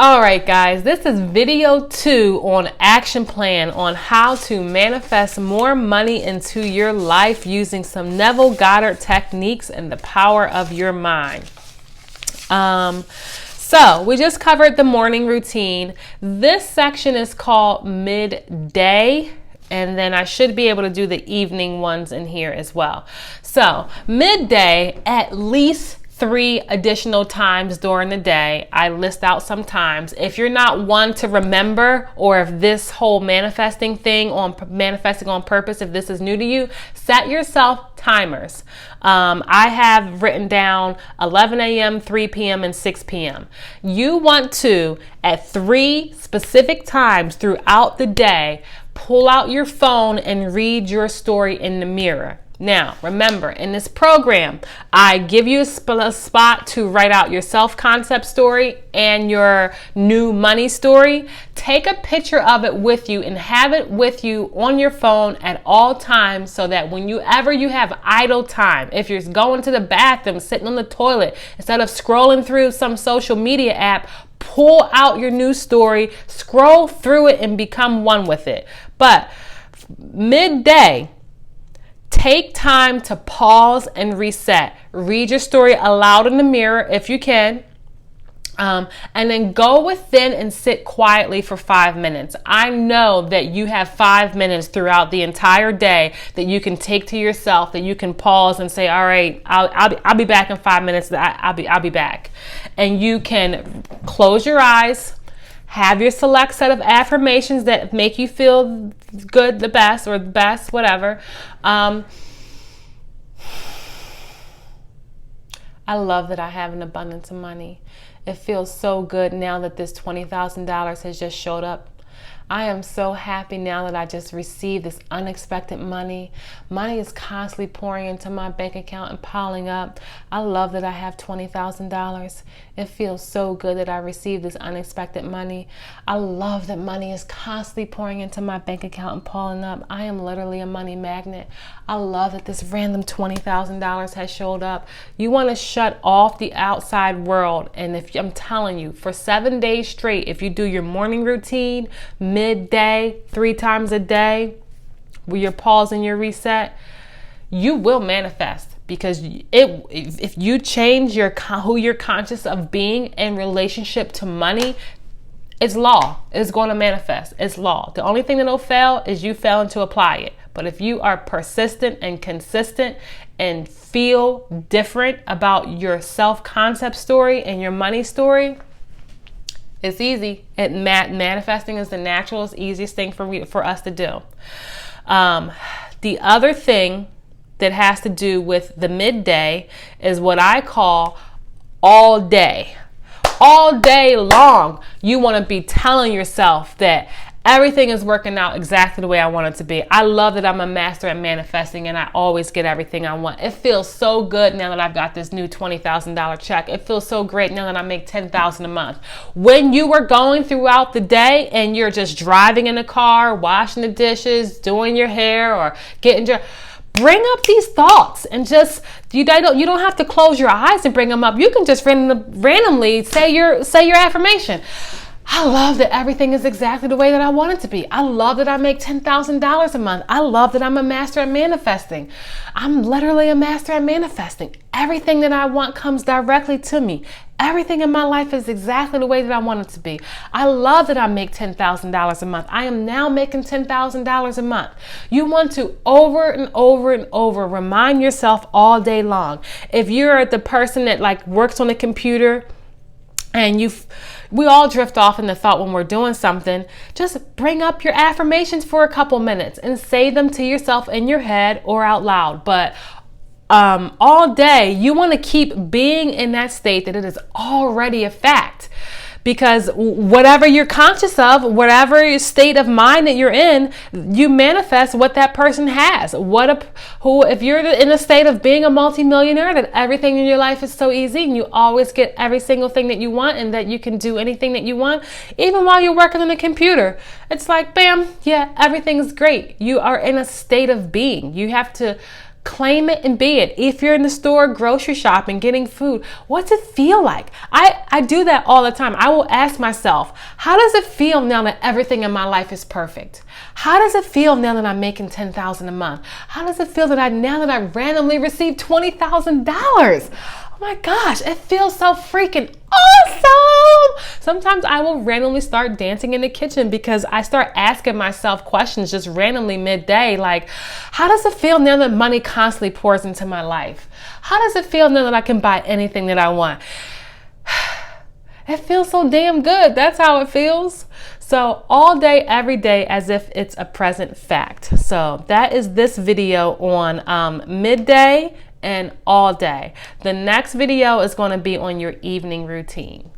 All right, guys, this is video 2 on action plan on how to manifest more money into your life using some Neville Goddard techniques and the power of your mind. So we just covered the morning routine. This section is called midday, and then I should be able to do the evening ones in here as well. So midday, at least 3 additional times during the day. I list out some times. If you're not one to remember, or if this whole manifesting thing on manifesting on purpose, if this is new to you, set yourself timers. I have written down 11 a.m., 3 p.m., and 6 p.m. You want to, at 3 specific times throughout the day, pull out your phone and read your story in the mirror. Now, remember, in this program, I give you a spot to write out your self-concept story and your new money story. Take a picture of it with you and have it with you on your phone at all times, so that whenever you have idle time, if you're going to the bathroom, sitting on the toilet, instead of scrolling through some social media app, pull out your new story, scroll through it, and become one with it. But midday, take time to pause and reset. Read your story aloud in the mirror if you can. And then go within and sit quietly for 5 minutes. I know that you have 5 minutes throughout the entire day that you can take to yourself, that you can pause and say, all right, I'll be back in 5 minutes. I'll be back. And you can close your eyes, have your select set of affirmations that make you feel good, the best, or the best, whatever. I love that I have an abundance of money. It feels so good now that this $20,000 has just showed up. I am so happy now that I just received this unexpected money. Money is constantly pouring into my bank account and piling up. I love that I have $20,000. It feels so good that I received this unexpected money. I love that money is constantly pouring into my bank account and piling up. I am literally a money magnet. I love that this random $20,000 has showed up. You want to shut off the outside world. And if I'm telling you, for 7 days straight, if you do your morning routine, midday, 3 times a day, where you're pausing your reset, you will manifest. Because if you change who you're conscious of being in relationship to money, it's law. It's going to manifest. It's law. The only thing that'll fail is you failing to apply it. But if you are persistent and consistent and feel different about your self-concept story and your money story, it's easy. Manifesting is the naturalest, easiest thing for us to do. The other thing that has to do with the midday is what I call all day. All day long, you want to be telling yourself that everything is working out exactly the way I want it to be. I love that I'm a master at manifesting and I always get everything I want. It feels so good now that I've got this new $20,000 check. It feels so great now that I make $10,000 a month. When you were going throughout the day and you're just driving in the car, washing the dishes, doing your hair, or getting your... Bring up these thoughts and just, you don't have to close your eyes and bring them up. You can just randomly say your affirmation. I love that everything is exactly the way that I want it to be. I love that I make $10,000 a month. I love that I'm a master at manifesting. I'm literally a master at manifesting. Everything that I want comes directly to me. Everything in my life is exactly the way that I want it to be. I love that I make $10,000 a month. I am now making $10,000 a month. You want to over and over and over remind yourself all day long. If you're the person that works on a computer and we all drift off in the thought when we're doing something, just bring up your affirmations for a couple minutes and say them to yourself in your head or out loud. But all day, you want to keep being in that state that it is already a fact. Because whatever you're conscious of, whatever state of mind that you're in, you manifest what that person has. If you're in a state of being a multimillionaire, that everything in your life is so easy and you always get every single thing that you want and that you can do anything that you want, even while you're working on a computer, it's like, bam, yeah, everything's great. You are in a state of being. You have to Claim it and be it. If you're in the store grocery shopping, getting food, what's it feel like? I do that all the time. I will ask myself, how does it feel now that everything in my life is perfect? How does it feel now that I'm making $10,000 a month? How does it feel that now that I randomly received $20,000? Oh my gosh, it feels so freaking awesome. Sometimes I will randomly start dancing in the kitchen because I start asking myself questions just randomly midday, like, how does it feel now that money constantly pours into my life? How does it feel now that I can buy anything that I want? It feels so damn good. That's how it feels. So all day, every day, as if it's a present fact. So that is this video on midday and all day. The next video is going to be on your evening routine.